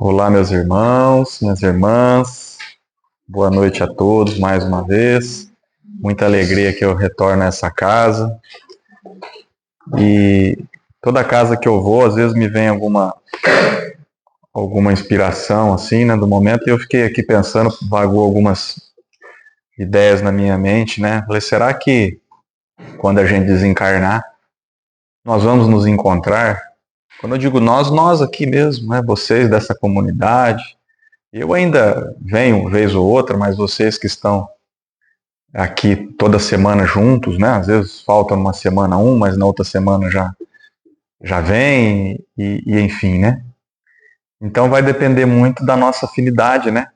Olá, meus irmãos, minhas irmãs, boa noite a todos mais uma vez. Muita alegria que eu retorno a essa casa. E toda casa que eu vou, às vezes me vem alguma inspiração assim, né, do momento. E eu fiquei aqui pensando, vagou algumas ideias na minha mente, né? Falei, será que quando a gente desencarnar, nós vamos nos encontrar? Quando eu digo nós aqui mesmo, né? Vocês dessa comunidade. Eu ainda venho vez ou outra, mas vocês que estão aqui toda semana juntos, né? Às vezes falta uma semana um, mas na outra semana já vem e enfim, né? Então vai depender muito da nossa afinidade, né?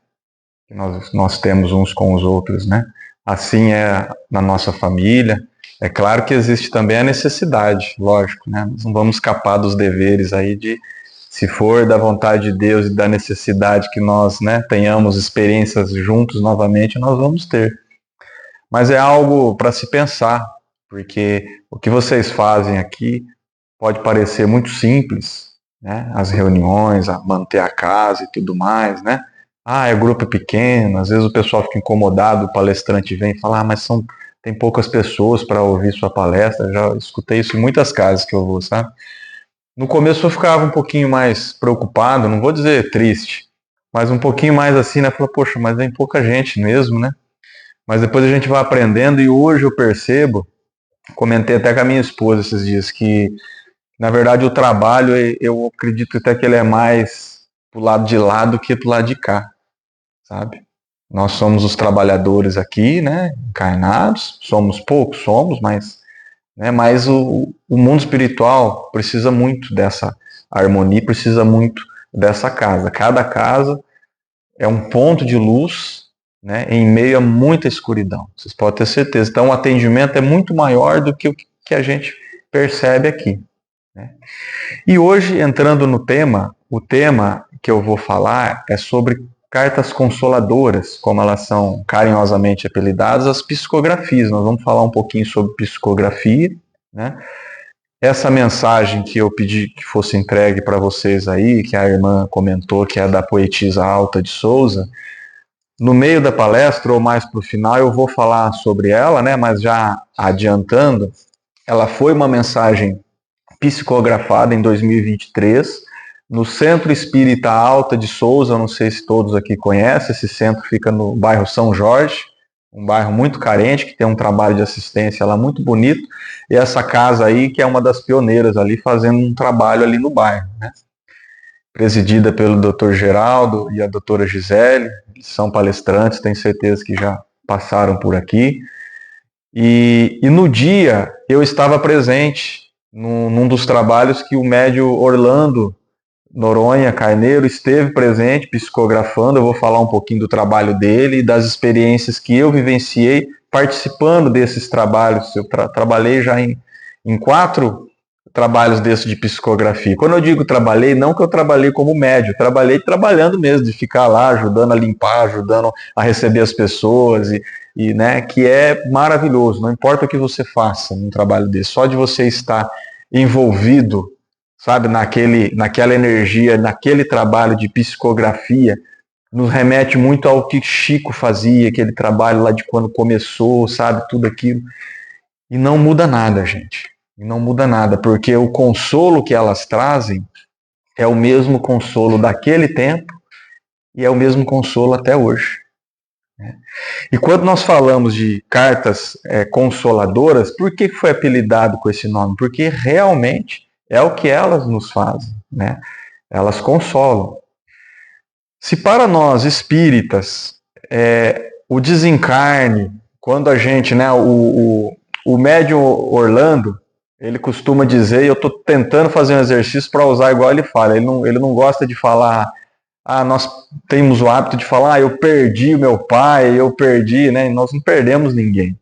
Que nós temos uns com os outros, né? Assim é na nossa família. É claro que existe também a necessidade, lógico, né? Nós não vamos escapar dos deveres aí de, se for da vontade de Deus e da necessidade que nós, né, tenhamos experiências juntos novamente, nós vamos ter. Mas é algo para se pensar, porque o que vocês fazem aqui pode parecer muito simples, né? As reuniões, a manter a casa e tudo mais, né? Ah, é grupo pequeno, às vezes o pessoal fica incomodado, o palestrante vem e fala, tem poucas pessoas para ouvir sua palestra. Já escutei isso em muitas casas que eu vou, sabe? No começo eu ficava um pouquinho mais preocupado, não vou dizer triste, mas um pouquinho mais assim, né? Falei, poxa, mas vem pouca gente mesmo, né? Mas depois a gente vai aprendendo e hoje eu percebo, comentei até com a minha esposa esses dias, que na verdade o trabalho, eu acredito até que ele é mais pro lado de lá do que pro lado de cá, sabe? Nós somos os trabalhadores aqui, né, encarnados, somos poucos, mas o mundo espiritual precisa muito dessa harmonia, precisa muito dessa casa. Cada casa é um ponto de luz, né, em meio a muita escuridão. Vocês podem ter certeza. Então, o atendimento é muito maior do que o que a gente percebe aqui, né? E hoje, entrando no tema, o tema que eu vou falar é sobre cartas consoladoras, como elas são carinhosamente apelidadas, as psicografias. Nós vamos falar um pouquinho sobre psicografia, né? Essa mensagem que eu pedi que fosse entregue para vocês aí, que a irmã comentou, que é da poetisa Alta de Souza, no meio da palestra ou mais para o final eu vou falar sobre ela, né? Mas já adiantando, ela foi uma mensagem psicografada em 2023 no Centro Espírita Alta de Souza. Não sei se todos aqui conhecem, esse centro fica no bairro São Jorge, um bairro muito carente, que tem um trabalho de assistência lá muito bonito, e essa casa aí que é uma das pioneiras ali, fazendo um trabalho ali no bairro, né? Presidida pelo Dr. Geraldo e a doutora Gisele, eles são palestrantes, tenho certeza que já passaram por aqui. E no dia eu estava presente num dos trabalhos que o médium Orlando Noronha Carneiro esteve presente, psicografando. Eu vou falar um pouquinho do trabalho dele e das experiências que eu vivenciei participando desses trabalhos. Eu trabalhei já em 4 trabalhos desses de psicografia. Quando eu digo trabalhei, não que eu trabalhei como médium, trabalhei trabalhando mesmo, de ficar lá ajudando a limpar, ajudando a receber as pessoas né, que é maravilhoso. Não importa o que você faça num trabalho desse, só de você estar envolvido, sabe, naquela energia, naquele trabalho de psicografia, nos remete muito ao que Chico fazia, aquele trabalho lá de quando começou, sabe, tudo aquilo. E não muda nada, gente. E não muda nada, porque o consolo que elas trazem é o mesmo consolo daquele tempo e é o mesmo consolo até hoje. E quando nós falamos de cartas consoladoras, por que foi apelidado com esse nome? Porque realmente é o que elas nos fazem, né? Elas consolam. Se para nós espíritas o desencarne, quando a gente, né, o médium Orlando, ele costuma dizer, e eu estou tentando fazer um exercício para usar igual ele fala, ele não gosta de falar, nós temos o hábito de falar, eu perdi o meu pai, eu perdi, né? Nós não perdemos ninguém,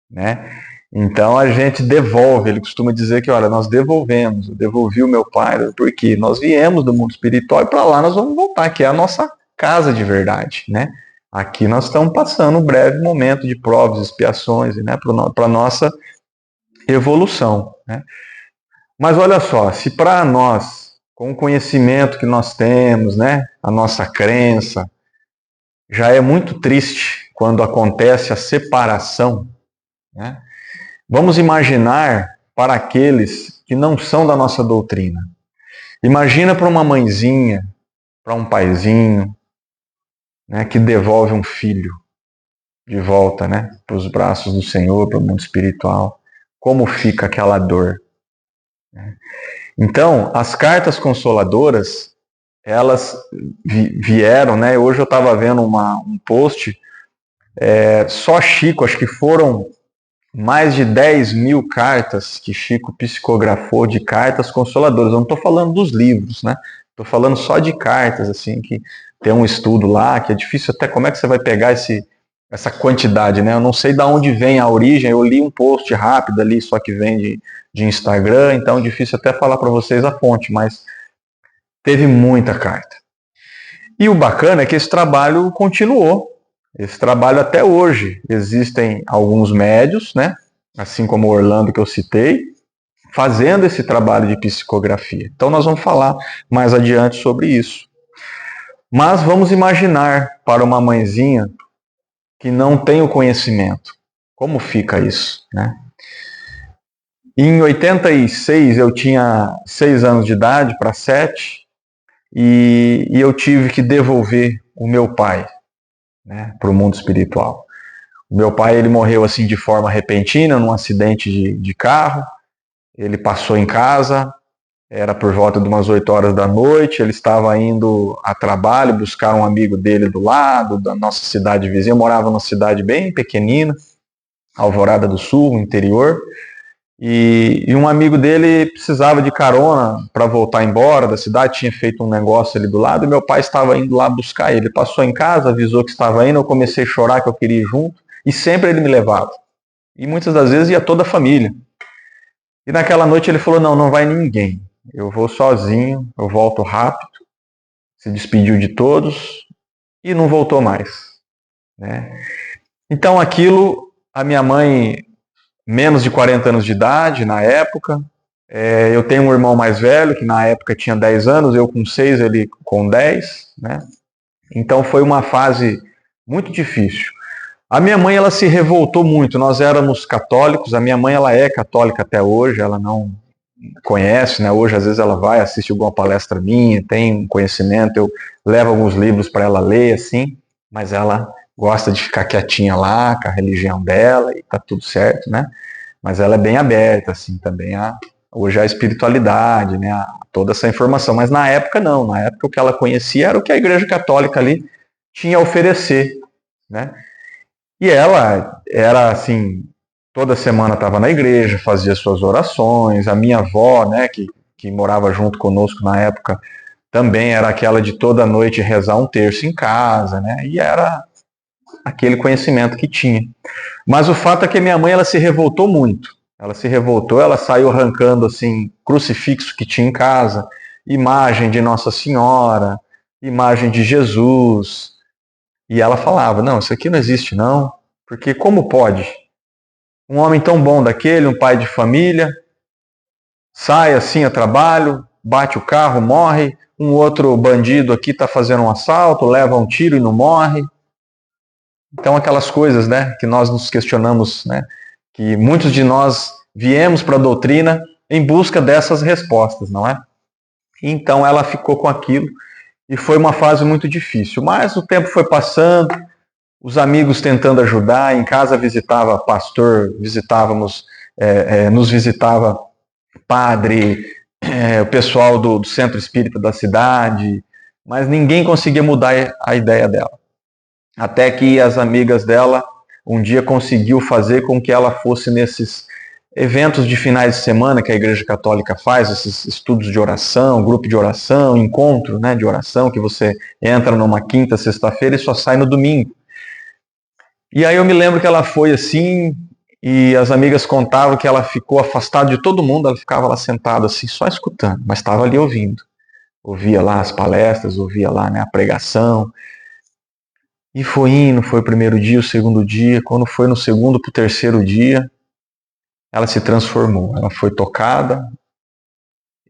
né? Então a gente devolve, ele costuma dizer que, olha, nós devolvemos, eu devolvi o meu pai, porque nós viemos do mundo espiritual e para lá nós vamos voltar, que é a nossa casa de verdade, né? Aqui nós estamos passando um breve momento de provas, expiações, né, para a nossa evolução, né? Mas olha só, se para nós com o conhecimento que nós temos, né, a nossa crença, já é muito triste quando acontece a separação, né? Vamos imaginar para aqueles que não são da nossa doutrina. Imagina para uma mãezinha, para um paizinho, né, que devolve um filho de volta, né, para os braços do Senhor, para o mundo espiritual. Como fica aquela dor, né? Então, as cartas consoladoras, elas vieram, né? Hoje eu estava vendo um post, só Chico, acho que foram mais de 10.000 cartas que Chico psicografou de cartas consoladoras. Eu não estou falando dos livros, né? Estou falando só de cartas, assim, que tem um estudo lá, que é difícil até, como é que você vai pegar essa quantidade, né? Eu não sei de onde vem a origem, eu li um post rápido ali, só que vem de Instagram, então é difícil até falar para vocês a fonte, mas teve muita carta. E o bacana é que esse trabalho continuou, esse trabalho até hoje. Existem alguns médios, né, assim como o Orlando que eu citei, fazendo esse trabalho de psicografia. Então nós vamos falar mais adiante sobre isso. Mas vamos imaginar para uma mãezinha que não tem o conhecimento. Como fica isso, né? Em 86 eu tinha 6 anos de idade para 7 e eu tive que devolver o meu pai, né, para o mundo espiritual. O meu pai, ele morreu assim de forma repentina, num acidente de carro. Ele passou em casa, era por volta de umas 8 horas da noite, ele estava indo a trabalho, buscar um amigo dele do lado, da nossa cidade vizinha. Eu morava numa cidade bem pequenina, Alvorada do Sul, interior, e um amigo dele precisava de carona para voltar embora da cidade, tinha feito um negócio ali do lado, e meu pai estava indo lá buscar ele. Ele passou em casa, avisou que estava indo, eu comecei a chorar que eu queria ir junto, e sempre ele me levava. E muitas das vezes ia toda a família. E naquela noite ele falou, não vai ninguém, eu vou sozinho, eu volto rápido. Se despediu de todos e não voltou mais, né? Então aquilo, a minha mãe, menos de 40 anos de idade na época, eu tenho um irmão mais velho, que na época tinha 10 anos, eu com 6, ele com 10, né? Então foi uma fase muito difícil. A minha mãe, ela se revoltou muito, nós éramos católicos, a minha mãe, ela é católica até hoje, ela não conhece, né? Hoje às vezes ela vai, assiste alguma palestra minha, tem conhecimento, eu levo alguns livros para ela ler, assim, mas ela gosta de ficar quietinha lá, com a religião dela, e tá tudo certo, né? Mas ela é bem aberta, assim, também hoje a espiritualidade, né? Toda essa informação, mas na época não, na época o que ela conhecia era o que a Igreja Católica ali tinha a oferecer, né? E ela era, assim, toda semana estava na igreja, fazia suas orações. A minha avó, né, que morava junto conosco na época, também era aquela de toda noite rezar um terço em casa, né? E era aquele conhecimento que tinha. Mas o fato é que minha mãe, ela se revoltou muito. Ela se revoltou, ela saiu arrancando assim crucifixo que tinha em casa, imagem de Nossa Senhora, imagem de Jesus. E ela falava, não, isso aqui não existe não, porque como pode? Um homem tão bom daquele, um pai de família, sai assim a trabalho, bate o carro, morre, um outro bandido aqui está fazendo um assalto, leva um tiro e não morre. Então aquelas coisas, né, que nós nos questionamos, né, que muitos de nós viemos para a doutrina em busca dessas respostas, não é? Então ela ficou com aquilo e foi uma fase muito difícil. Mas o tempo foi passando, os amigos tentando ajudar, em casa visitava pastor, nos visitava padre, o pessoal do centro espírita da cidade, mas ninguém conseguia mudar a ideia dela. Até que as amigas dela um dia conseguiu fazer com que ela fosse nesses eventos de finais de semana que a Igreja Católica faz, esses estudos de oração, grupo de oração, encontro, né, de oração, que você entra numa quinta, sexta-feira e só sai no domingo. E aí eu me lembro que ela foi assim, e as amigas contavam que ela ficou afastada de todo mundo, ela ficava lá sentada assim, só escutando, mas estava ali ouvindo. Ouvia lá as palestras, ouvia lá, né, a pregação. E foi indo, foi o primeiro dia, o segundo dia, quando foi no segundo para o terceiro dia, ela se transformou, ela foi tocada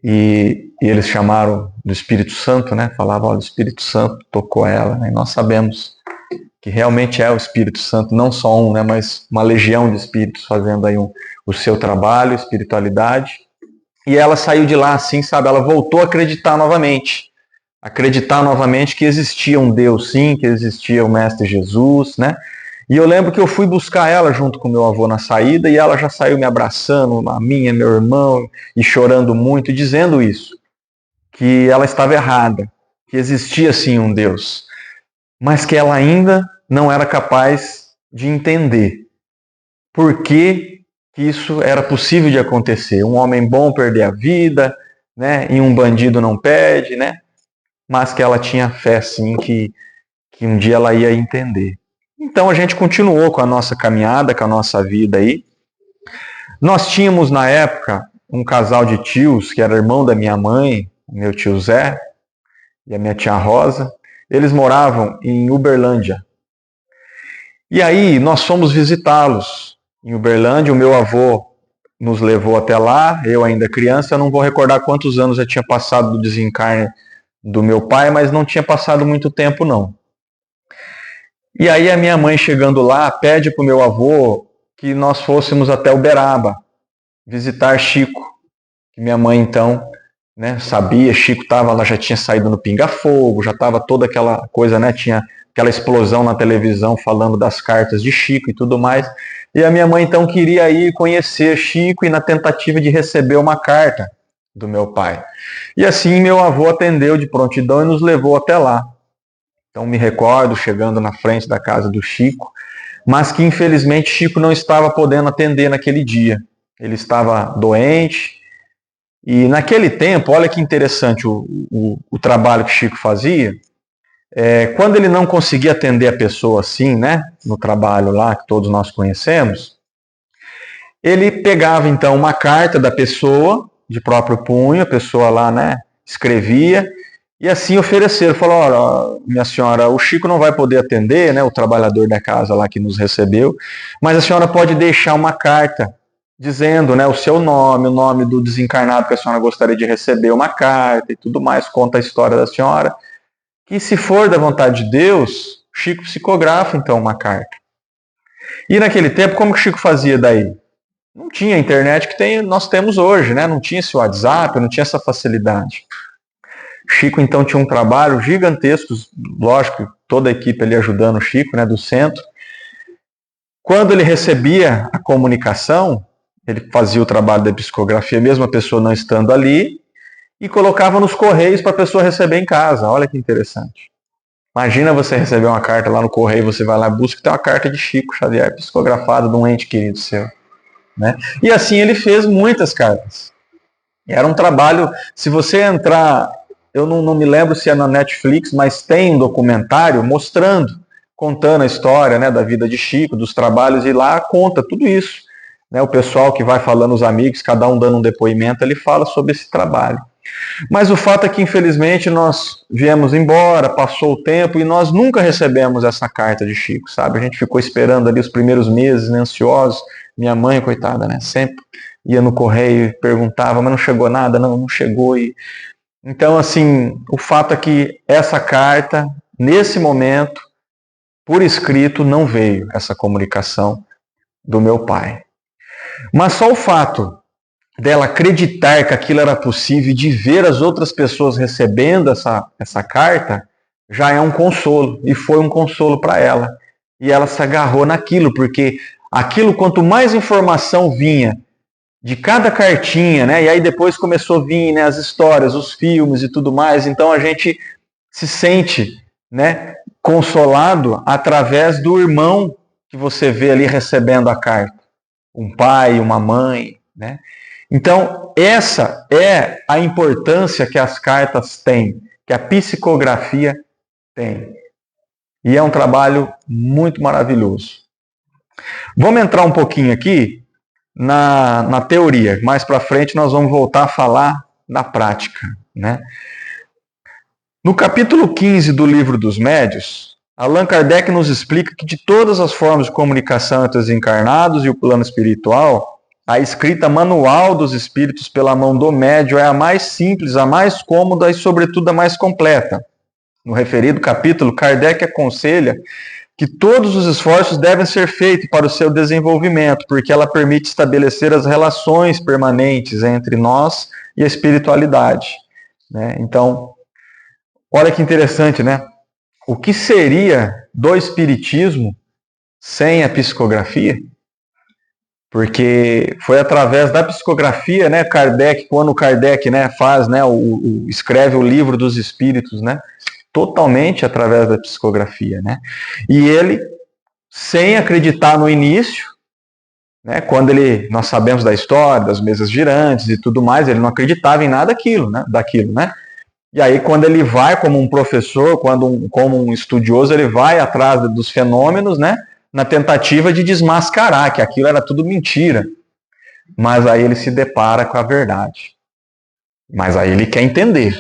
e eles chamaram do Espírito Santo, né? Falavam, olha, o Espírito Santo tocou ela, né? E nós sabemos que realmente é o Espírito Santo, não só um, né? Mas uma legião de espíritos fazendo aí o seu trabalho, espiritualidade. E ela saiu de lá assim, sabe? Ela voltou a acreditar novamente que existia um Deus, sim, que existia o Mestre Jesus, né? E eu lembro que eu fui buscar ela junto com meu avô na saída e ela já saiu me abraçando, a minha, meu irmão, e chorando muito, e dizendo isso, que ela estava errada, que existia sim um Deus, mas que ela ainda não era capaz de entender por que isso era possível de acontecer. Um homem bom perder a vida, né? E um bandido não perde, né? Mas que ela tinha fé sim que um dia ela ia entender. Então a gente continuou com a nossa caminhada, com a nossa vida aí. Nós tínhamos na época um casal de tios, que era irmão da minha mãe, meu tio Zé e a minha tia Rosa. Eles moravam em Uberlândia. E aí nós fomos visitá-los em Uberlândia. O meu avô nos levou até lá, eu ainda criança, eu não vou recordar quantos anos já tinha passado do desencarne do meu pai, mas não tinha passado muito tempo não. E aí a minha mãe chegando lá, pede para o meu avô que nós fôssemos até Uberaba, visitar Chico. Que minha mãe então, né, sabia, Chico estava lá, já tinha saído no Pinga Fogo, já estava toda aquela coisa, né, tinha aquela explosão na televisão falando das cartas de Chico e tudo mais. E a minha mãe então queria ir conhecer Chico e na tentativa de receber uma carta do meu pai. E assim meu avô atendeu de prontidão e nos levou até lá. Então me recordo chegando na frente da casa do Chico, mas que infelizmente Chico não estava podendo atender naquele dia. Ele estava doente e naquele tempo, olha que interessante o trabalho que Chico fazia. Quando ele não conseguia atender a pessoa assim, né, no trabalho lá que todos nós conhecemos, ele pegava então uma carta da pessoa de próprio punho, a pessoa lá, né, escrevia. E assim ofereceram, falou, olha, minha senhora, o Chico não vai poder atender, né, o trabalhador da casa lá que nos recebeu, mas a senhora pode deixar uma carta dizendo, né, o seu nome, o nome do desencarnado que a senhora gostaria de receber uma carta e tudo mais, conta a história da senhora, que se for da vontade de Deus, Chico psicografa então uma carta. E naquele tempo, como que o Chico fazia daí? Não tinha a internet que nós temos hoje, né, não tinha esse WhatsApp, não tinha essa facilidade. Chico, então, tinha um trabalho gigantesco, lógico, toda a equipe ali ajudando o Chico, né, do centro. Quando ele recebia a comunicação, ele fazia o trabalho da psicografia, mesmo a pessoa não estando ali, e colocava nos correios para a pessoa receber em casa. Olha que interessante. Imagina você receber uma carta lá no correio, você vai lá e busca, tem uma carta de Chico Xavier, psicografada de um ente querido seu. Né? E assim ele fez muitas cartas. Era um trabalho, se você entrar... Eu não me lembro se é na Netflix, mas tem um documentário mostrando, contando a história, né, da vida de Chico, dos trabalhos, e lá conta tudo isso. Né, o pessoal que vai falando, os amigos, cada um dando um depoimento, ele fala sobre esse trabalho. Mas o fato é que, infelizmente, nós viemos embora, passou o tempo, e nós nunca recebemos essa carta de Chico, sabe? A gente ficou esperando ali os primeiros meses, né, ansiosos. Minha mãe, coitada, né, sempre ia no correio e perguntava, mas não chegou nada, não chegou, e... Então, assim, o fato é que essa carta, nesse momento, por escrito, não veio essa comunicação do meu pai. Mas só o fato dela acreditar que aquilo era possível, de ver as outras pessoas recebendo essa carta, já é um consolo, e foi um consolo para ela. E ela se agarrou naquilo, porque aquilo, quanto mais informação vinha de cada cartinha, né? E aí depois começou a vir, né, as histórias, os filmes e tudo mais. Então a gente se sente, né, consolado através do irmão que você vê ali recebendo a carta. Um pai, uma mãe, né? Então essa é a importância que as cartas têm, que a psicografia tem. E é um trabalho muito maravilhoso. Vamos entrar um pouquinho aqui na teoria. Mais para frente nós vamos voltar a falar da prática. Né? No capítulo 15 do Livro dos Médios, Allan Kardec nos explica que de todas as formas de comunicação entre os encarnados e o plano espiritual, A escrita manual dos espíritos pela mão do médium é a mais simples, a mais cômoda e, sobretudo, a mais completa. No referido capítulo, Kardec aconselha que todos os esforços devem ser feitos para o seu desenvolvimento, porque ela permite estabelecer as relações permanentes entre nós e a espiritualidade. Né? Então, olha que interessante, né? O que seria do espiritismo sem a psicografia? Porque foi através da psicografia, né, Kardec, quando Kardec, né, faz, né, escreve o livro dos espíritos, né, totalmente através da psicografia, né, e ele, sem acreditar no início, né, quando nós sabemos da história, das mesas girantes e tudo mais, ele não acreditava em nada daquilo, né, e aí quando ele vai como um professor, como um estudioso, ele vai atrás dos fenômenos, né, na tentativa de desmascarar que aquilo era tudo mentira. Mas aí ele se depara com a verdade. Mas aí ele quer entender.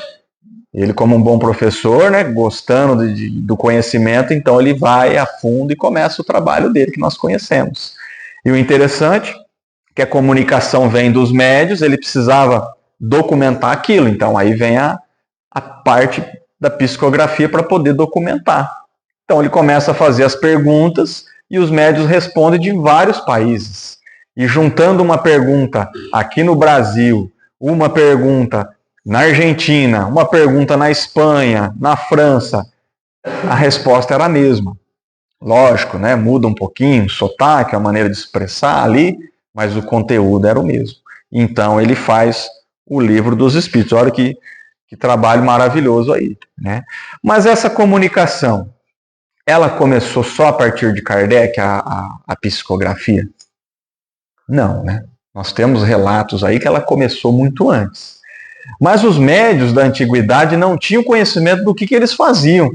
Ele, como um bom professor, né, gostando do conhecimento, então ele vai a fundo e começa o trabalho dele, que nós conhecemos. E o interessante é que a comunicação vem dos médios, ele precisava documentar aquilo. Então aí vem a parte da psicografia para poder documentar. Então ele começa a fazer as perguntas e os médios respondem de vários países. E juntando uma pergunta aqui no Brasil, uma pergunta na Argentina, uma pergunta na Espanha, na França, a resposta era a mesma. Lógico, né? Muda um pouquinho o sotaque, a maneira de expressar ali, mas o conteúdo era o mesmo. Então ele faz o Livro dos Espíritos. Olha que trabalho maravilhoso aí, né? Mas essa comunicação, ela começou só a partir de Kardec, a psicografia? Não, né? Nós temos relatos aí que ela começou muito antes. Mas os médios da antiguidade não tinham conhecimento do que eles faziam.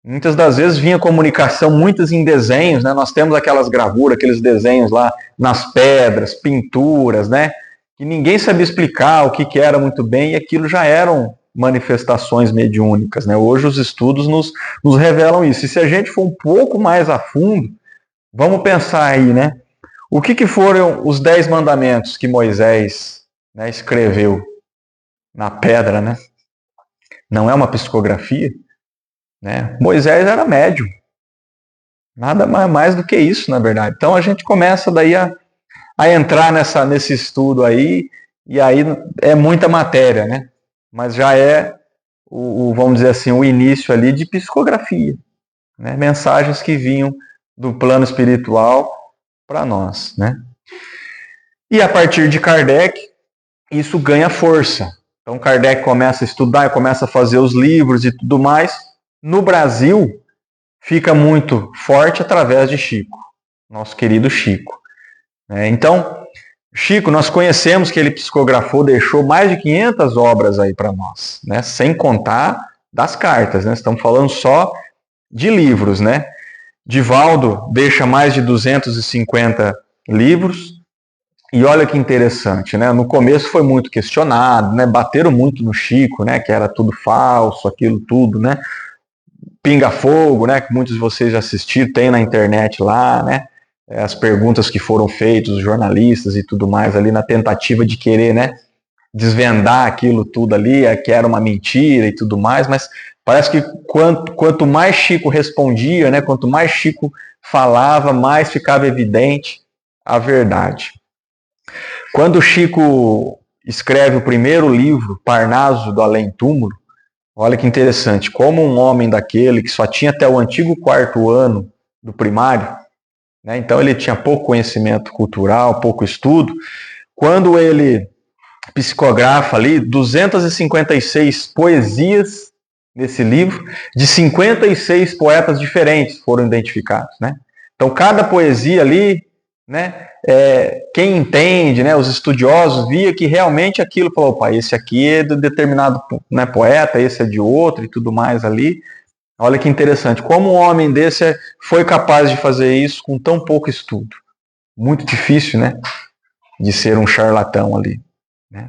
Muitas das vezes vinha comunicação, muitas em desenhos, né? Nós temos aquelas gravuras, aqueles desenhos lá nas pedras, pinturas, né? Que ninguém sabia explicar o que era muito bem, e aquilo já eram manifestações mediúnicas, né? Hoje os estudos nos revelam isso. E se a gente for um pouco mais a fundo, vamos pensar aí, né? O que foram os 10 mandamentos que Moisés, né, escreveu na pedra, né? Não é uma psicografia, né? Moisés era médium. Nada mais do que isso, na verdade. Então a gente começa daí a entrar nesse estudo aí, e aí é muita matéria, né? Mas já é, vamos dizer assim, o início ali de psicografia, né? Mensagens que vinham do plano espiritual para nós, né? E a partir de Kardec, isso ganha força. Então Kardec começa a estudar, começa a fazer os livros e tudo mais. No Brasil, fica muito forte através de Chico, nosso querido Chico. Então, Chico, nós conhecemos que ele psicografou, deixou mais de 500 obras aí para nós, né? Sem contar das cartas, né? Estamos falando só de livros, né? Divaldo deixa mais de 250 livros, e olha que interessante, né? No começo foi muito questionado, né? Bateram muito no Chico, né? Que era tudo falso, aquilo tudo, né? Pinga Fogo, né? Que muitos de vocês já assistiram, tem na internet lá, né? As perguntas que foram feitas, os jornalistas e tudo mais ali na tentativa de querer, né, desvendar aquilo tudo ali, que era uma mentira e tudo mais, mas parece que quanto mais Chico respondia, né, quanto mais Chico falava, mais ficava evidente a verdade. Quando Chico escreve o primeiro livro, Parnaso do Além-Túmulo, olha que interessante, como um homem daquele que só tinha até o antigo 4º ano do primário, né? Então ele tinha pouco conhecimento cultural, pouco estudo. Quando ele psicografa ali 256 poesias nesse livro, de 56 poetas diferentes foram identificados, né? Então cada poesia ali, né, quem entende, né, os estudiosos via que realmente aquilo, falou, opa, esse aqui é de determinado, né, poeta, esse é de outro e tudo mais ali. Olha que interessante, como um homem desse foi capaz de fazer isso com tão pouco estudo. Muito difícil, né? De ser um charlatão ali. Né?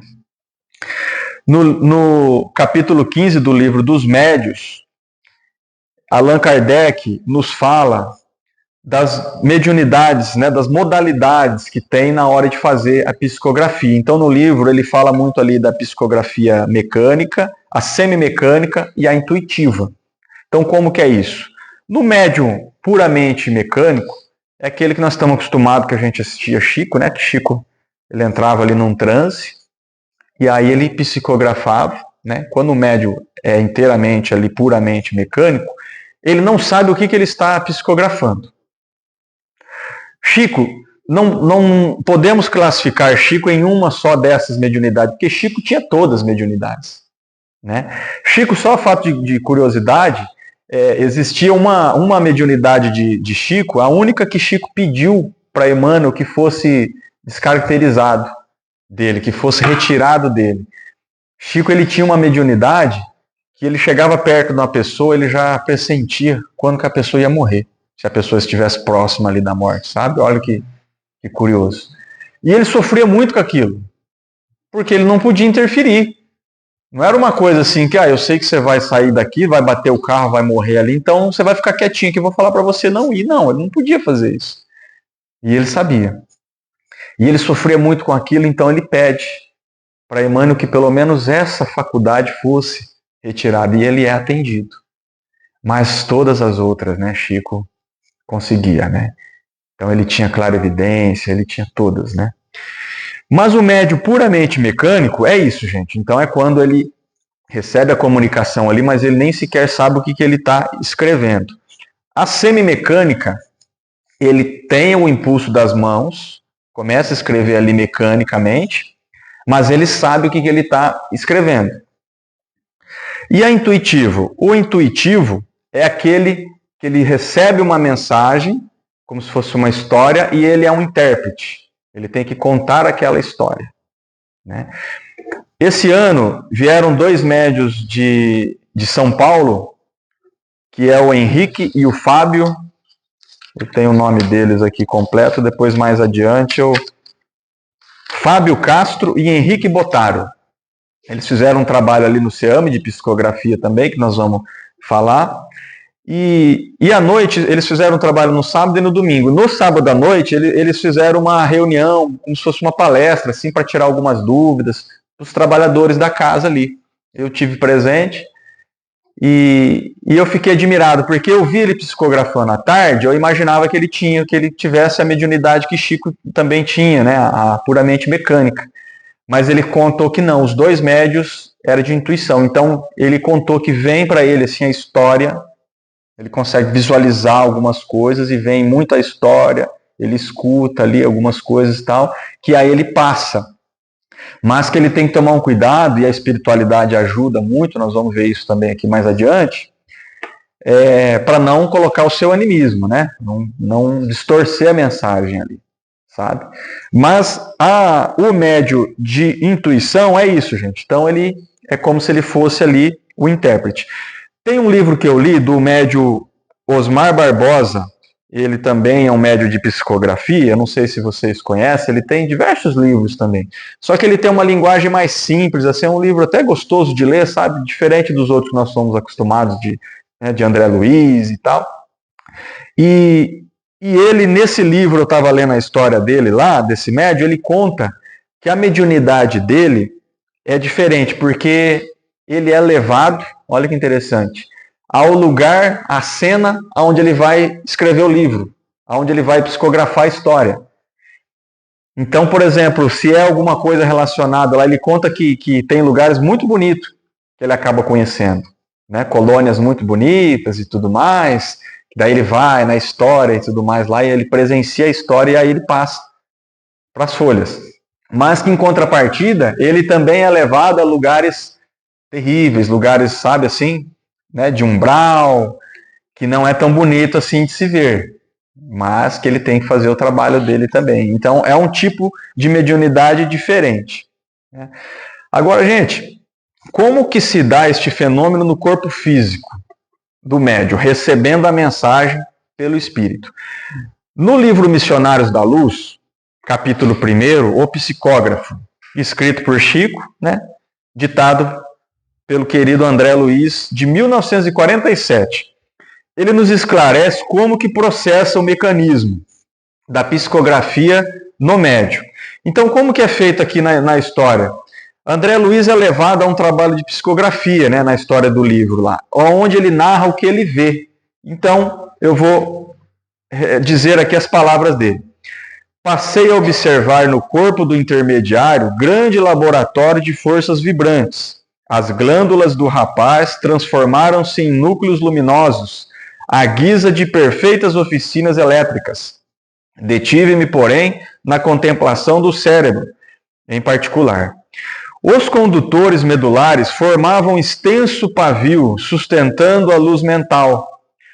No capítulo 15 do livro dos Médios, Allan Kardec nos fala das mediunidades, né, das modalidades que tem na hora de fazer a psicografia. Então, no livro, ele fala muito ali da psicografia mecânica, a semimecânica e a intuitiva. Então, como que é isso? No médium puramente mecânico, é aquele que nós estamos acostumados, que a gente assistia Chico, né? Que Chico, ele entrava ali num transe, e aí ele psicografava, né? Quando o médium é inteiramente ali, puramente mecânico, ele não sabe o que ele está psicografando. Chico, não podemos classificar Chico em uma só dessas mediunidades, porque Chico tinha todas as mediunidades, né? Chico, só fato de curiosidade, existia uma mediunidade de Chico, a única que Chico pediu para Emmanuel que fosse descaracterizado dele, que fosse retirado dele. Chico, ele tinha uma mediunidade que ele chegava perto de uma pessoa, ele já pressentia quando que a pessoa ia morrer, se a pessoa estivesse próxima ali da morte, sabe? Olha que curioso. E ele sofria muito com aquilo, porque ele não podia interferir. Não era uma coisa assim que, eu sei que você vai sair daqui, vai bater o carro, vai morrer ali, então você vai ficar quietinho que eu vou falar para você não ir. Não, ele não podia fazer isso. E ele sabia. E ele sofria muito com aquilo, então ele pede para Emmanuel que pelo menos essa faculdade fosse retirada, e ele é atendido. Mas todas as outras, né, Chico conseguia, né? Então ele tinha clarividência, ele tinha todas, né? Mas o médium puramente mecânico é isso, gente. Então é quando ele recebe a comunicação ali, mas ele nem sequer sabe o que ele está escrevendo. A semimecânica, ele tem o impulso das mãos, começa a escrever ali mecanicamente, mas ele sabe o que ele está escrevendo. E a intuitivo? O intuitivo é aquele que ele recebe uma mensagem, como se fosse uma história, e ele é um intérprete. Ele tem que contar aquela história, né? Esse ano vieram 2 médios de São Paulo, que é o Henrique e o Fábio. Eu tenho o nome deles aqui completo, depois mais adiante Fábio Castro e Henrique Botaro. Eles fizeram um trabalho ali no SEAME de psicografia também, que nós vamos falar. E à noite, eles fizeram um trabalho no sábado e no domingo. No sábado à noite, eles fizeram uma reunião, como se fosse uma palestra, assim, para tirar algumas dúvidas dos trabalhadores da casa ali. Eu tive presente e eu fiquei admirado, porque eu vi ele psicografando à tarde, eu imaginava que ele tivesse a mediunidade que Chico também tinha, né, a puramente mecânica. Mas ele contou que não, os 2 médios eram de intuição. Então, ele contou que vem para ele assim, a história, ele consegue visualizar algumas coisas e vem muito a história, ele escuta ali algumas coisas e tal, que aí ele passa. Mas que ele tem que tomar um cuidado, e a espiritualidade ajuda muito, nós vamos ver isso também aqui mais adiante, para não colocar o seu animismo, né? Não distorcer a mensagem ali, sabe? Mas o médio de intuição é isso, gente. Então ele é como se ele fosse ali o intérprete. Tem um livro que eu li do médio Osmar Barbosa, ele também é um médio de psicografia, não sei se vocês conhecem, ele tem diversos livros também. Só que ele tem uma linguagem mais simples, assim, é um livro até gostoso de ler, sabe? Diferente dos outros que nós somos acostumados de André Luiz e tal. E ele, nesse livro, eu estava lendo a história dele lá, desse médio, ele conta que a mediunidade dele é diferente, porque ele é levado, olha que interessante, ao lugar, à cena onde ele vai escrever o livro, onde ele vai psicografar a história. Então, por exemplo, se é alguma coisa relacionada lá, ele conta que tem lugares muito bonitos que ele acaba conhecendo, né? Colônias muito bonitas e tudo mais. Daí ele vai na história e tudo mais lá, e ele presencia a história e aí ele passa para as folhas. Mas que em contrapartida, ele também é levado a lugares terríveis, lugares, sabe assim, né, de umbral, que não é tão bonito assim de se ver, mas que ele tem que fazer o trabalho dele também. Então é um tipo de mediunidade diferente, né? Agora, gente, como que se dá este fenômeno no corpo físico do médium, recebendo a mensagem pelo espírito? No livro Missionários da Luz, capítulo 1, O Psicógrafo, escrito por Chico, né, ditado pelo querido André Luiz, de 1947. ele nos esclarece como que processa o mecanismo da psicografia no médium. Então, como que é feito aqui na história? André Luiz é levado a um trabalho de psicografia, né, na história do livro lá, onde ele narra o que ele vê. Então, eu vou dizer aqui as palavras dele. Passei a observar no corpo do intermediário grande laboratório de forças vibrantes. As glândulas do rapaz transformaram-se em núcleos luminosos, à guisa de perfeitas oficinas elétricas. Detive-me, porém, na contemplação do cérebro, em particular. Os condutores medulares formavam extenso pavio, sustentando a luz mental.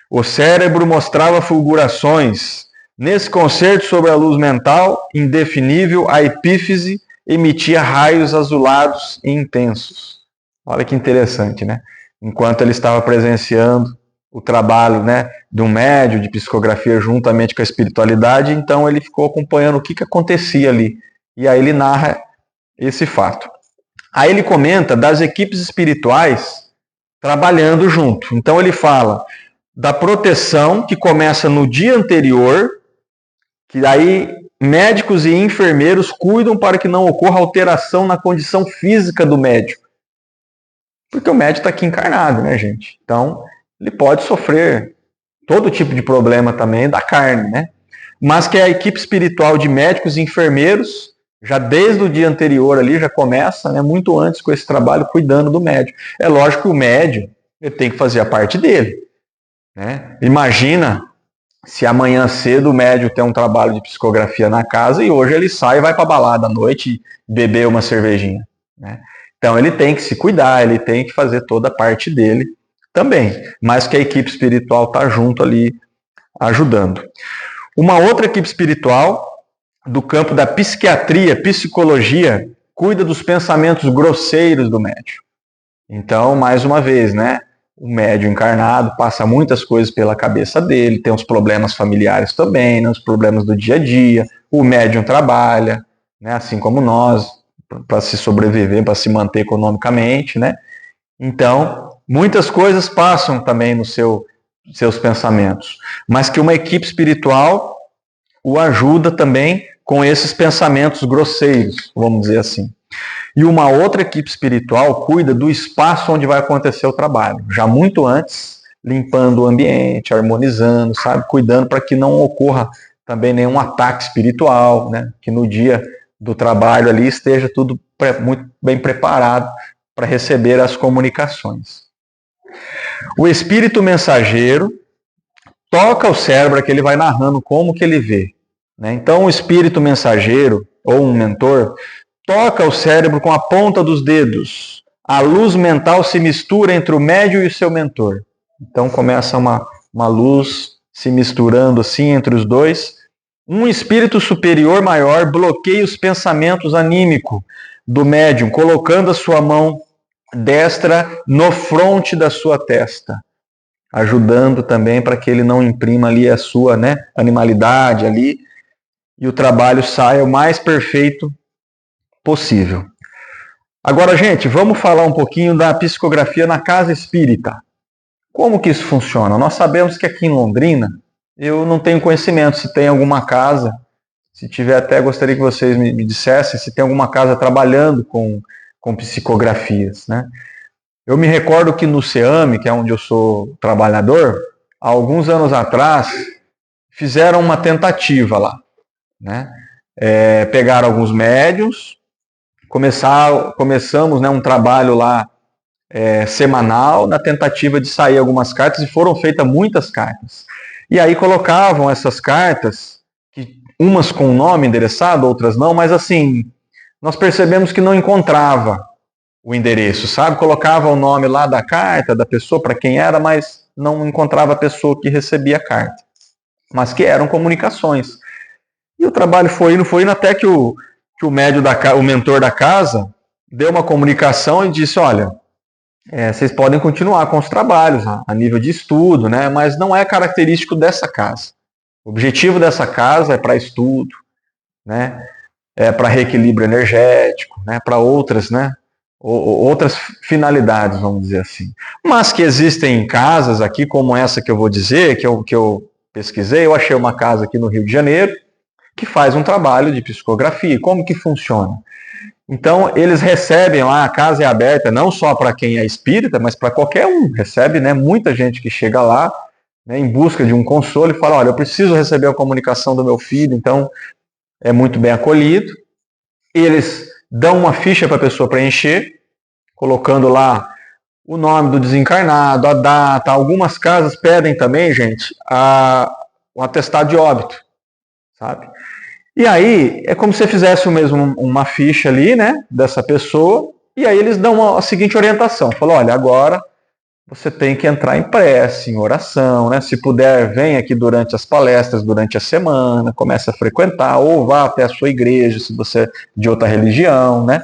O cérebro mostrava fulgurações. Nesse concerto sobre a luz mental, indefinível, a epífise emitia raios azulados e intensos. Olha que interessante, né? Enquanto ele estava presenciando o trabalho, né, de um médium de psicografia juntamente com a espiritualidade, então ele ficou acompanhando o que acontecia ali. E aí ele narra esse fato. Aí ele comenta das equipes espirituais trabalhando junto. Então ele fala da proteção que começa no dia anterior, que aí médicos e enfermeiros cuidam para que não ocorra alteração na condição física do médico. Porque o médico está aqui encarnado, né, gente? Então, ele pode sofrer todo tipo de problema também da carne, né? Mas que a equipe espiritual de médicos e enfermeiros, já desde o dia anterior ali, já começa, né, muito antes com esse trabalho, cuidando do médico. É lógico que o médium ele tem que fazer a parte dele, né? Imagina se amanhã cedo o médium tem um trabalho de psicografia na casa e hoje ele sai e vai para a balada à noite e beber uma cervejinha, né? Então ele tem que se cuidar, ele tem que fazer toda a parte dele também, mas que a equipe espiritual está junto ali ajudando. Uma outra equipe espiritual do campo da psiquiatria, psicologia, cuida dos pensamentos grosseiros do médium. Então, mais uma vez, né? O médium encarnado passa muitas coisas pela cabeça dele, tem os problemas familiares também, né, os problemas do dia a dia. O médium trabalha, né, assim como nós, para se sobreviver, para se manter economicamente, né? Então, muitas coisas passam também nos seus pensamentos, mas que uma equipe espiritual o ajuda também com esses pensamentos grosseiros, vamos dizer assim. E uma outra equipe espiritual cuida do espaço onde vai acontecer o trabalho, já muito antes, limpando o ambiente, harmonizando, sabe, cuidando para que não ocorra também nenhum ataque espiritual, né? Que no dia do trabalho ali esteja tudo muito bem preparado para receber as comunicações. O espírito mensageiro toca o cérebro, que ele vai narrando como que ele vê, né? Então o espírito mensageiro, ou um mentor, toca o cérebro com a ponta dos dedos. A luz mental se mistura entre o médium e o seu mentor. Então começa uma luz se misturando assim entre os dois. Um espírito superior maior bloqueia os pensamentos anímicos do médium, colocando a sua mão destra no fronte da sua testa, ajudando também para que ele não imprima ali a sua, né, animalidade ali e o trabalho saia o mais perfeito possível. Agora, gente, vamos falar um pouquinho da psicografia na casa espírita. Como que isso funciona? Nós sabemos que aqui em Londrina, eu não tenho conhecimento se tem alguma casa, se tiver até gostaria que vocês me dissessem se tem alguma casa trabalhando com psicografias, né? Eu me recordo que no CEAME, que é onde eu sou trabalhador, há alguns anos atrás, fizeram uma tentativa lá, né? Pegaram alguns médiuns, começamos, né, um trabalho lá semanal na tentativa de sair algumas cartas e foram feitas muitas cartas. E aí colocavam essas cartas, umas com o nome endereçado, outras não, mas assim, nós percebemos que não encontrava o endereço, sabe? Colocava o nome lá da carta, da pessoa, para quem era, mas não encontrava a pessoa que recebia a carta. Mas que eram comunicações. E o trabalho foi indo, até que o médium o mentor da casa deu uma comunicação e disse, olha, vocês podem continuar com os trabalhos a nível de estudo, né? Mas não é característico dessa casa. O objetivo dessa casa é para estudo, né? É para reequilíbrio energético, né? Para outras, né? outras finalidades, vamos dizer assim. Mas que existem casas aqui, como essa que eu vou dizer, que eu pesquisei, eu achei uma casa aqui no Rio de Janeiro, que faz um trabalho de psicografia. Como que funciona? Então, eles recebem lá, a casa é aberta não só para quem é espírita, mas para qualquer um. Recebe, né, muita gente que chega lá, né, em busca de um consolo e fala, olha, eu preciso receber a comunicação do meu filho, então é muito bem acolhido. Eles dão uma ficha para a pessoa preencher, colocando lá o nome do desencarnado, a data. Algumas casas pedem também, gente, o atestado de óbito, sabe? E aí, é como se você fizesse mesmo uma ficha ali, né, dessa pessoa, e aí eles dão a seguinte orientação. Falam, olha, agora você tem que entrar em prece, em oração, né? Se puder, vem aqui durante as palestras, durante a semana, comece a frequentar, ou vá até a sua igreja, se você é de outra religião, né?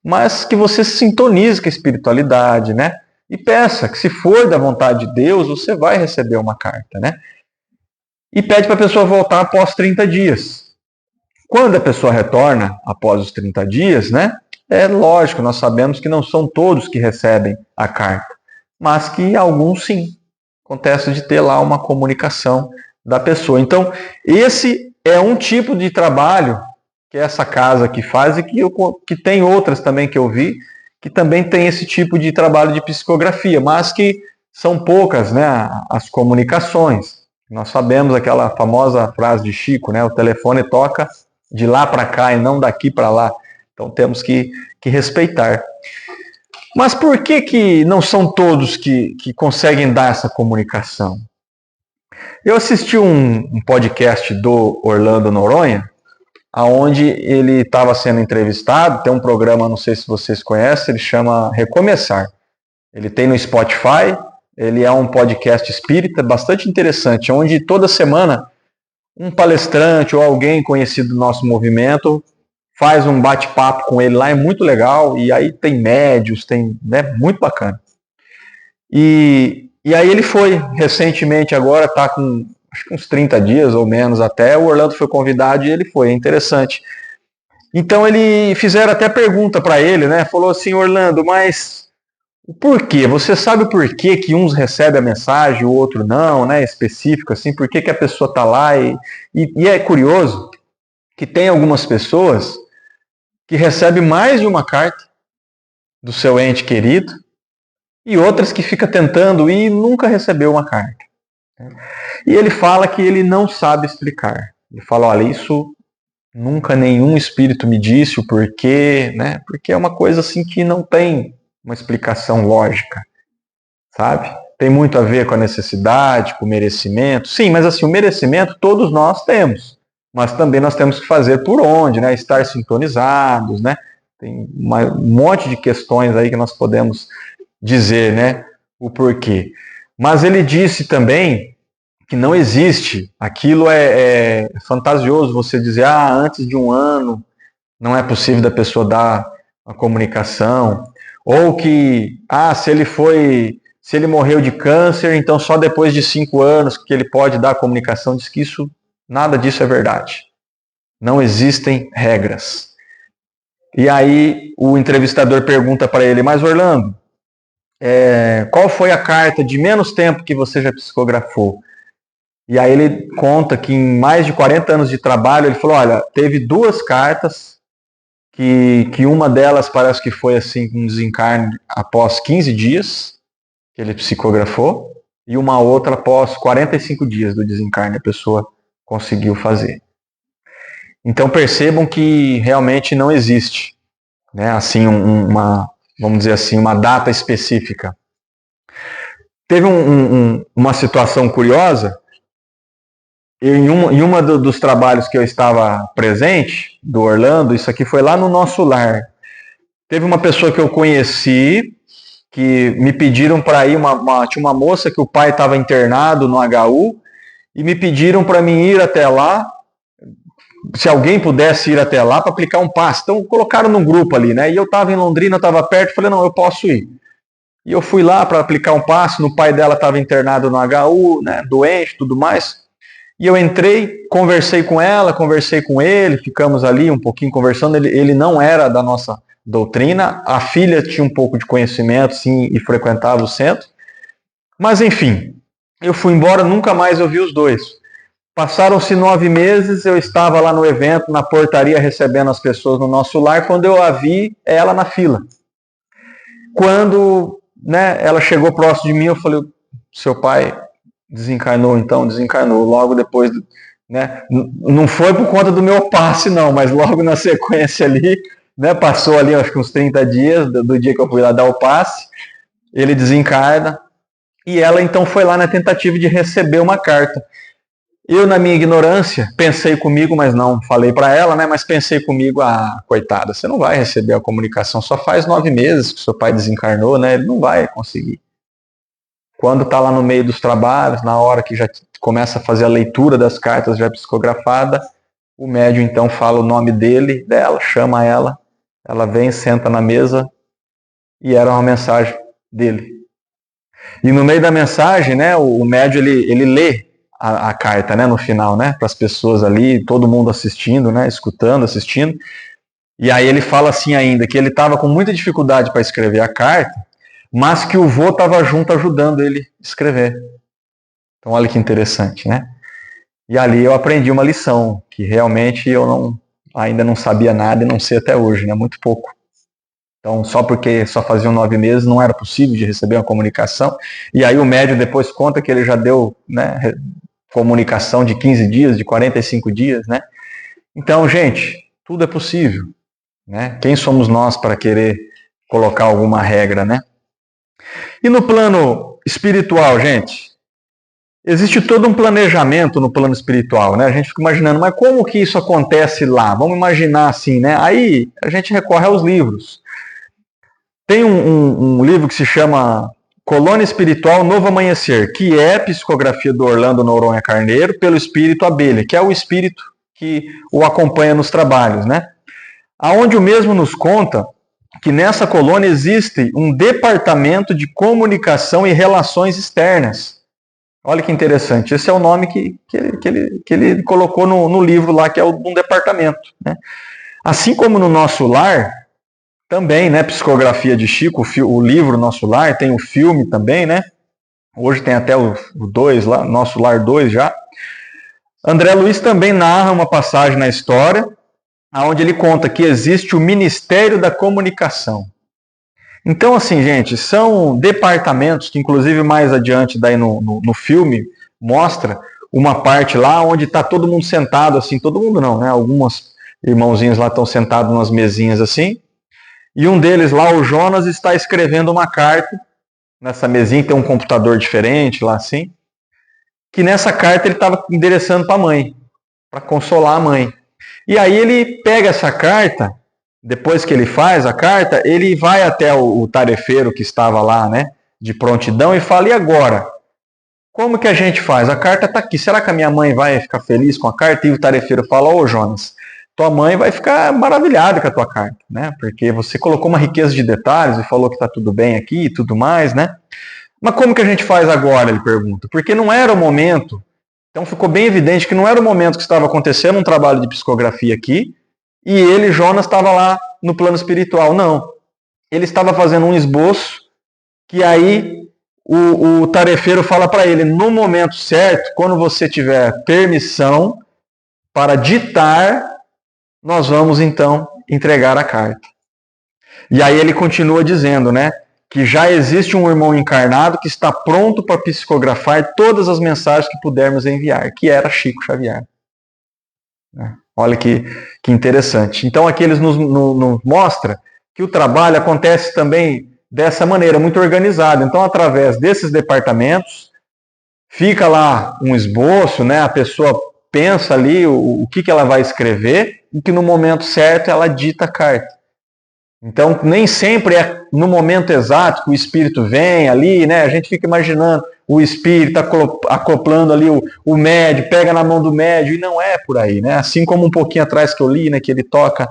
Mas que você se sintonize com a espiritualidade, né? E peça que, se for da vontade de Deus, você vai receber uma carta, né? E pede para a pessoa voltar após 30 dias. Quando a pessoa retorna após os 30 dias, né? É lógico, nós sabemos que não são todos que recebem a carta, mas que alguns sim. Acontece de ter lá uma comunicação da pessoa. Então, esse é um tipo de trabalho que essa casa aqui faz e que tem outras também que eu vi, que também tem esse tipo de trabalho de psicografia, mas que são poucas, né, as comunicações. Nós sabemos aquela famosa frase de Chico, né, o telefone toca de lá para cá e não daqui para lá. Então temos que respeitar. Mas por que não são todos que conseguem dar essa comunicação? Eu assisti um podcast do Orlando Noronha, onde ele estava sendo entrevistado. Tem um programa, não sei se vocês conhecem, ele chama Recomeçar. Ele tem no Spotify, ele é um podcast espírita bastante interessante, onde toda semana um palestrante ou alguém conhecido do nosso movimento faz um bate-papo com ele lá, é muito legal, e aí tem médios, tem, né, muito bacana. E aí ele foi, recentemente agora, está com acho que uns 30 dias ou menos até, o Orlando foi convidado e ele foi, é interessante. Então fizeram até pergunta para ele, né, falou assim, Orlando, mas o porquê? Você sabe o porquê que uns recebem a mensagem, o outro não, né, específico, assim, por que a pessoa está lá? E é curioso que tem algumas pessoas que recebem mais de uma carta do seu ente querido e outras que fica tentando e nunca recebeu uma carta. E ele fala que ele não sabe explicar. Ele fala, olha, isso nunca nenhum espírito me disse o porquê, né? Porque é uma coisa assim que não tem uma explicação lógica, sabe? Tem muito a ver com a necessidade, com o merecimento. Sim, mas assim, o merecimento todos nós temos. Mas também nós temos que fazer por onde, né? Estar sintonizados, né? Tem um monte de questões aí que nós podemos dizer, né? O porquê. Mas ele disse também que não existe. Aquilo é fantasioso você dizer, antes de um ano não é possível da pessoa dar a comunicação. Ou que, se ele morreu de câncer, então só depois de 5 anos que ele pode dar a comunicação. Diz que nada disso é verdade. Não existem regras. E aí o entrevistador pergunta para ele, mas Orlando, qual foi a carta de menos tempo que você já psicografou? E aí ele conta que em mais de 40 anos de trabalho, ele falou, olha, teve 2 cartas, que uma delas parece que foi assim, um desencarne após 15 dias, que ele psicografou, e uma outra após 45 dias do desencarne, a pessoa conseguiu fazer. Então percebam que realmente não existe, né, assim, vamos dizer assim, uma data específica. Teve uma situação curiosa, em uma dos trabalhos que eu estava presente, do Orlando, isso aqui foi lá no nosso lar. Teve uma pessoa que eu conheci, que me pediram para ir, tinha uma moça que o pai estava internado no HU, e me pediram para mim ir até lá, se alguém pudesse ir até lá para aplicar um passe. Então colocaram num grupo ali, né? E eu estava em Londrina, estava perto, falei, não, eu posso ir. E eu fui lá para aplicar um passe, o pai dela estava internado no HU, né, doente, tudo mais. E eu entrei, conversei com ela, conversei com ele, ficamos ali um pouquinho conversando. Ele não era da nossa doutrina. A filha tinha um pouco de conhecimento, sim, e frequentava o centro. Mas, enfim, eu fui embora, nunca mais eu vi os dois. Passaram-se 9 meses, eu estava lá no evento, na portaria, recebendo as pessoas no nosso lar, quando eu a vi, ela na fila. Quando, né, ela chegou próximo de mim, eu falei, seu pai desencarnou, então? Desencarnou. Logo depois, né, não foi por conta do meu passe, não, mas logo na sequência ali, né, passou ali, acho que uns 30 dias do dia que eu fui lá dar o passe, ele desencarna, e ela então foi lá na tentativa de receber uma carta. Eu, na minha ignorância, pensei comigo, mas não falei para ela, né? Mas pensei comigo, coitada, você não vai receber a comunicação, só faz 9 meses que seu pai desencarnou, né? Ele não vai conseguir. Quando está lá no meio dos trabalhos, na hora que já começa a fazer a leitura das cartas já psicografada, o médium então fala o nome dela, chama ela vem, senta na mesa, e era uma mensagem dele. E no meio da mensagem, né, o médium ele lê a carta, né, no final, né, para as pessoas ali, todo mundo assistindo, né, escutando, assistindo. E aí ele fala assim ainda, que ele estava com muita dificuldade para escrever a carta, mas que o vô estava junto ajudando ele a escrever. Então olha que interessante, né? E ali eu aprendi uma lição, que realmente eu ainda não sabia nada e não sei até hoje, né, muito pouco. Então, só porque só faziam 9 meses, não era possível de receber uma comunicação. E aí o médium depois conta que ele já deu, né, comunicação de 15 dias, de 45 dias, né? Então, gente, tudo é possível, né? Quem somos nós para querer colocar alguma regra, né? E no plano espiritual, gente, existe todo um planejamento no plano espiritual, né? A gente fica imaginando, mas como que isso acontece lá? Vamos imaginar assim, né? Aí a gente recorre aos livros. Tem um livro que se chama Colônia Espiritual Novo Amanhecer, que é a psicografia do Orlando Noronha Carneiro pelo espírito Abelha, que é o espírito que o acompanha nos trabalhos, né? Aonde o mesmo nos conta que nessa colônia existe um departamento de comunicação e relações externas. Olha que interessante, esse é o nome que ele colocou no livro lá, que é um departamento, né? Assim como no nosso lar, também, né, Psicografia de Chico, o livro Nosso Lar, tem o filme também, né? Hoje tem até o 2 lá, Nosso Lar 2 já. André Luiz também narra uma passagem na história, onde ele conta que existe o Ministério da Comunicação. Então, assim, gente, são departamentos que, inclusive, mais adiante daí no filme, mostra uma parte lá onde está todo mundo sentado, assim, todo mundo não, né? Alguns irmãozinhos lá estão sentados nas mesinhas assim, e um deles lá, o Jonas, está escrevendo uma carta. Nessa mesinha tem um computador diferente lá assim. Que nessa carta ele estava endereçando para a mãe. Para consolar a mãe. E aí ele pega essa carta. Depois que ele faz a carta, ele vai até o tarefeiro que estava lá, né? De prontidão e fala, e agora? Como que a gente faz? A carta está aqui. Será que a minha mãe vai ficar feliz com a carta? E o tarefeiro fala, ô Jonas, tua mãe vai ficar maravilhada com a tua carta, né? Porque você colocou uma riqueza de detalhes e falou que está tudo bem aqui e tudo mais, né? Mas como que a gente faz agora, ele pergunta. Porque não era o momento, então ficou bem evidente que não era o momento que estava acontecendo um trabalho de psicografia aqui, e ele, Jonas, estava lá no plano espiritual. Não. Ele estava fazendo um esboço, que aí o tarefeiro fala para ele, no momento certo, quando você tiver permissão para ditar, nós vamos então entregar a carta. E aí ele continua dizendo, né, que já existe um irmão encarnado que está pronto para psicografar todas as mensagens que pudermos enviar, que era Chico Xavier. Olha que interessante. Então aqui eles nos mostram que o trabalho acontece também dessa maneira, muito organizado. Então, através desses departamentos, fica lá um esboço, né? A pessoa pensa ali o que ela vai escrever e que no momento certo ela dita a carta. Então, nem sempre é no momento exato que o espírito vem ali, né? A gente fica imaginando o espírito acoplando ali o médio, pega na mão do médio, e não é por aí, né? Assim como um pouquinho atrás que eu li, né? Que ele toca,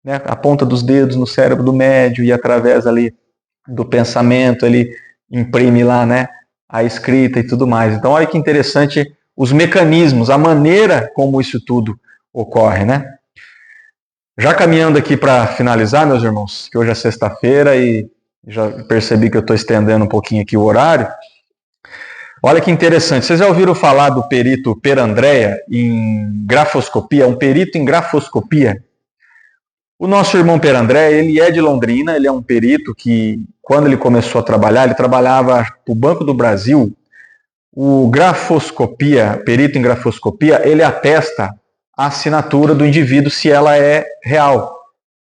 né, a ponta dos dedos no cérebro do médio e através ali do pensamento ele imprime lá, né, a escrita e tudo mais. Então, olha que interessante os mecanismos, a maneira como isso tudo ocorre, né? Já caminhando aqui para finalizar, meus irmãos, que hoje é sexta-feira e já percebi que eu estou estendendo um pouquinho aqui o horário. Olha que interessante, vocês já ouviram falar do perito Perandrea em grafoscopia, um perito em grafoscopia? O nosso irmão Perandrea, ele é de Londrina, ele é um perito que, quando ele começou a trabalhar, ele trabalhava para o Banco do Brasil. O grafoscopia, perito em grafoscopia, ele atesta a assinatura do indivíduo se ela é real,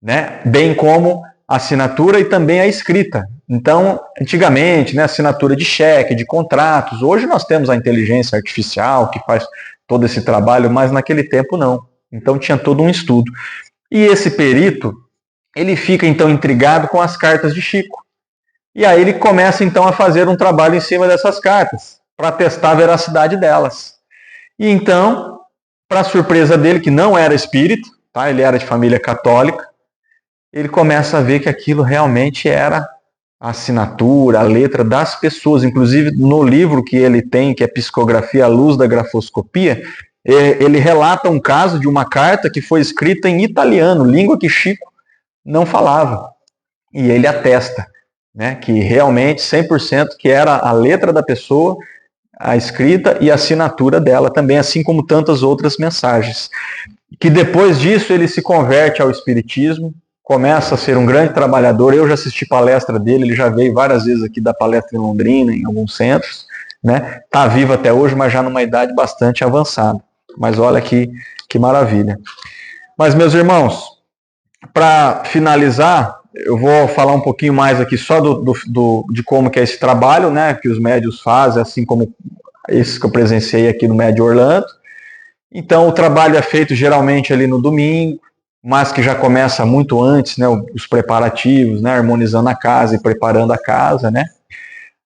né? Bem como a assinatura e também a escrita. Então, antigamente, né, assinatura de cheque, de contratos. Hoje nós temos a inteligência artificial que faz todo esse trabalho, mas naquele tempo não. Então tinha todo um estudo. E esse perito, ele fica então intrigado com as cartas de Chico. E aí ele começa então a fazer um trabalho em cima dessas cartas, para testar a veracidade delas. E então, para surpresa dele, que não era espírito, tá? Ele era de família católica, ele começa a ver que aquilo realmente era a assinatura, a letra das pessoas. Inclusive, no livro que ele tem, que é Psicografia à Luz da Grafoscopia, ele relata um caso de uma carta que foi escrita em italiano, língua que Chico não falava. E ele atesta, né, que realmente 100% que era a letra da pessoa, a escrita e a assinatura dela também, assim como tantas outras mensagens. Que depois disso ele se converte ao espiritismo, começa a ser um grande trabalhador. Eu já assisti palestra dele, ele já veio várias vezes aqui dar palestra em Londrina, em alguns centros, né? Está vivo até hoje, mas já numa idade bastante avançada. Mas olha que maravilha. Mas, meus irmãos, para finalizar, eu vou falar um pouquinho mais aqui só de como que é esse trabalho, né, que os médios fazem, assim como esse que eu presenciei aqui no Médio Orlando. Então, o trabalho é feito geralmente ali no domingo, mas que já começa muito antes, né, os preparativos, né, harmonizando a casa e preparando a casa, né.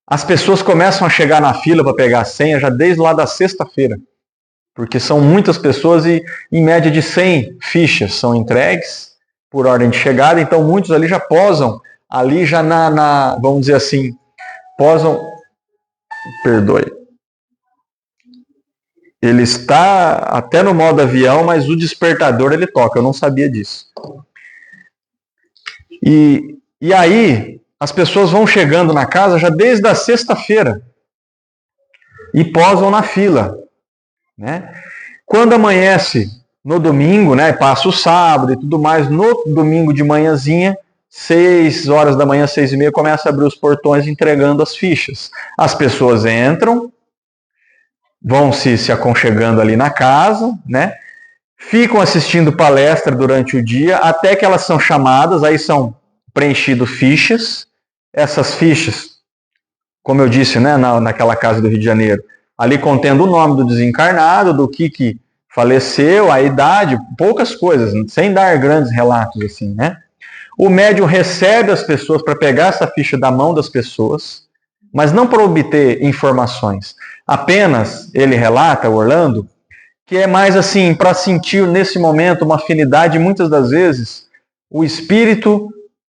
As pessoas começam a chegar na fila para pegar a senha já desde lá da sexta-feira, porque são muitas pessoas e em média de 100 fichas são entregues por ordem de chegada, então muitos ali já posam, ali já vamos dizer assim, posam, perdoe, ele está até no modo avião, mas o despertador ele toca, eu não sabia disso. E aí, as pessoas vão chegando na casa já desde a sexta-feira e posam na fila, né? Quando amanhece no domingo, né, passa o sábado e tudo mais, no domingo de manhãzinha, 6 horas da manhã, 6:30, começa a abrir os portões entregando as fichas. As pessoas entram, vão se aconchegando ali na casa, né? Ficam assistindo palestra durante o dia, até que elas são chamadas, aí são preenchidas fichas. Essas fichas, como eu disse, né, naquela casa do Rio de Janeiro, ali contendo o nome do desencarnado, do que faleceu, a idade, poucas coisas, sem dar grandes relatos assim, né? O médium recebe as pessoas para pegar essa ficha da mão das pessoas, mas não para obter informações. Apenas ele relata, Orlando, que é mais assim, para sentir nesse momento uma afinidade, muitas das vezes, o espírito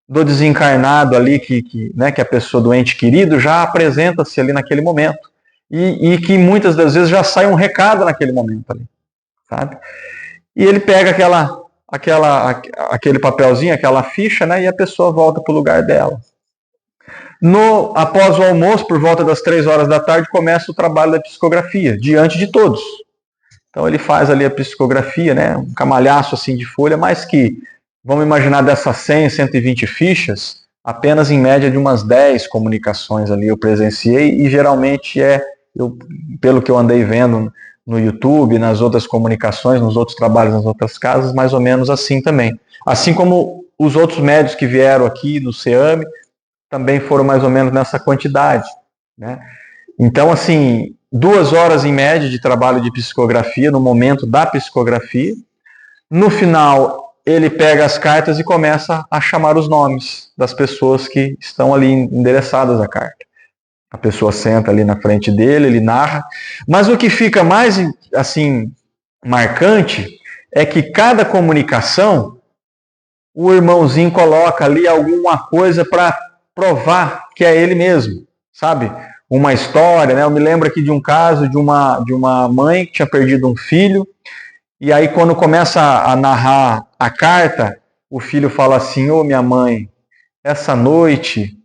do desencarnado ali, que a pessoa do ente querido já apresenta-se ali naquele momento. E que muitas das vezes já sai um recado naquele momento ali, sabe? E ele pega aquele papelzinho, aquela ficha, né, e a pessoa volta para o lugar dela. Após o almoço, por volta das 3 horas da tarde, começa o trabalho da psicografia, diante de todos. Então ele faz ali a psicografia, né, um camalhaço assim de folha, mas que, vamos imaginar dessas 100, 120 fichas, apenas em média de umas 10 comunicações ali eu presenciei, e geralmente pelo que eu andei vendo no YouTube, nas outras comunicações, nos outros trabalhos, nas outras casas, mais ou menos assim também. Assim como os outros médios que vieram aqui no CEAME, também foram mais ou menos nessa quantidade, né? Então, assim, 2 horas em média de trabalho de psicografia, no momento da psicografia. No final, ele pega as cartas e começa a chamar os nomes das pessoas que estão ali endereçadas à carta. A pessoa senta ali na frente dele, ele narra. Mas o que fica mais, assim, marcante é que cada comunicação, o irmãozinho coloca ali alguma coisa para provar que é ele mesmo, sabe? Uma história, né? Eu me lembro aqui de um caso de uma mãe que tinha perdido um filho E aí quando começa a narrar a carta, o filho fala assim: ô minha mãe, essa noite,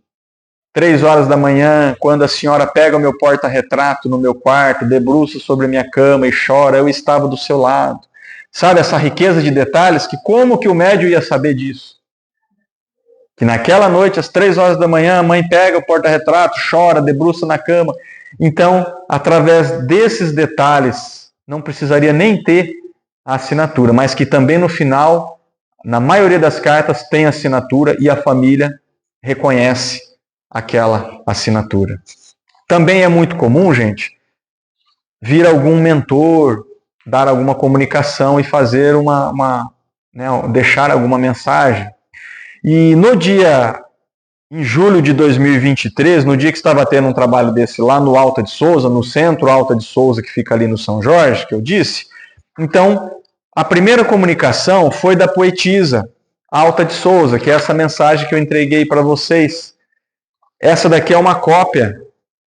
3 horas da manhã, quando a senhora pega o meu porta-retrato no meu quarto, debruça sobre a minha cama e chora, eu estava do seu lado. Sabe, essa riqueza de detalhes, que como que o médium ia saber disso? Que naquela noite, às 3 horas da manhã, a mãe pega o porta-retrato, chora, debruça na cama. Então, através desses detalhes, não precisaria nem ter a assinatura, mas que também no final, na maioria das cartas, tem assinatura e a família reconhece aquela assinatura. Também é muito comum, gente, vir algum mentor, dar alguma comunicação e fazer deixar alguma mensagem. E em julho de 2023, no dia que estava tendo um trabalho desse lá no Alta de Souza, no centro Alta de Souza, que fica ali no São Jorge, que eu disse, então, a primeira comunicação foi da poetisa Alta de Souza, que é essa mensagem que eu entreguei para vocês. Essa daqui é uma cópia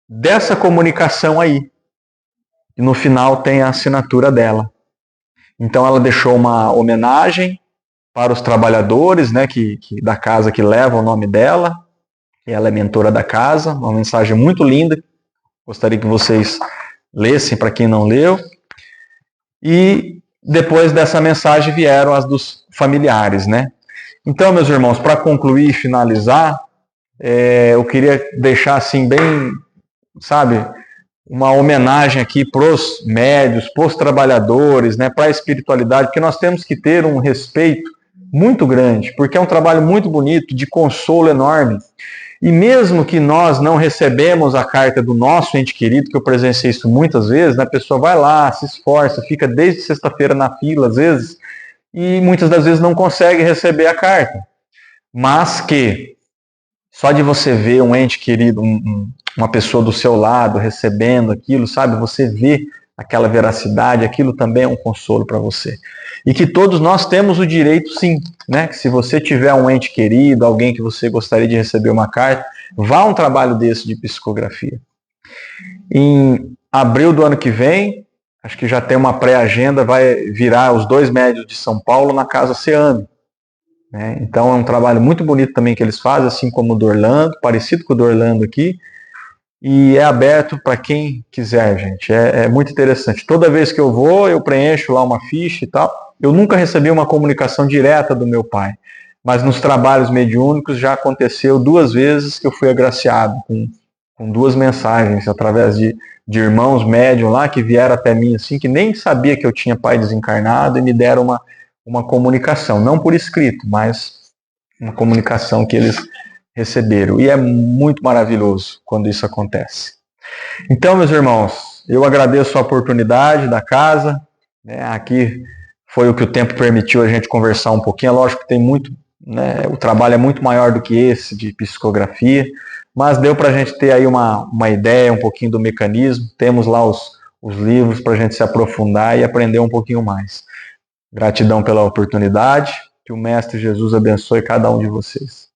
dessa comunicação aí. E no final tem a assinatura dela. Então ela deixou uma homenagem para os trabalhadores, né, da casa que leva o nome dela. Ela é mentora da casa, uma mensagem muito linda. Gostaria que vocês lessem para quem não leu. E depois dessa mensagem vieram as dos familiares, né? Então, meus irmãos, para concluir e finalizar, eu queria deixar assim bem, sabe, uma homenagem aqui para os médios, para os trabalhadores, né, para a espiritualidade, porque nós temos que ter um respeito muito grande, porque é um trabalho muito bonito, de consolo enorme. E mesmo que nós não recebemos a carta do nosso ente querido, que eu presenciei isso muitas vezes, né, a pessoa vai lá, se esforça, fica desde sexta-feira na fila, às vezes, e muitas das vezes não consegue receber a carta. Mas que só de você ver um ente querido, uma pessoa do seu lado recebendo aquilo, sabe? Você vê aquela veracidade, aquilo também é um consolo para você. E que todos nós temos o direito, sim, né? Que se você tiver um ente querido, alguém que você gostaria de receber uma carta, vá a um trabalho desse de psicografia. Em abril do ano que vem, acho que já tem uma pré-agenda, vai virar os 2 médios de São Paulo na Casa Ceame. Né? Então é um trabalho muito bonito também que eles fazem, assim como o do Orlando, parecido com o do Orlando aqui, e é aberto para quem quiser, gente. É muito interessante. Toda vez que eu vou, eu preencho lá uma ficha e tal. Eu nunca recebi uma comunicação direta do meu pai, mas nos trabalhos mediúnicos já aconteceu 2 vezes que eu fui agraciado com 2 mensagens através de irmãos médium lá que vieram até mim assim, que nem sabia que eu tinha pai desencarnado e me deram uma comunicação, não por escrito, mas uma comunicação que eles receberam. E é muito maravilhoso quando isso acontece. Então, meus irmãos, eu agradeço a oportunidade da casa, né, aqui foi o que o tempo permitiu a gente conversar um pouquinho. É lógico que tem muito, né, o trabalho é muito maior do que esse de psicografia, mas deu para a gente ter aí uma ideia, um pouquinho do mecanismo. Temos lá os livros para a gente se aprofundar e aprender um pouquinho mais. Gratidão pela oportunidade, que o Mestre Jesus abençoe cada um de vocês.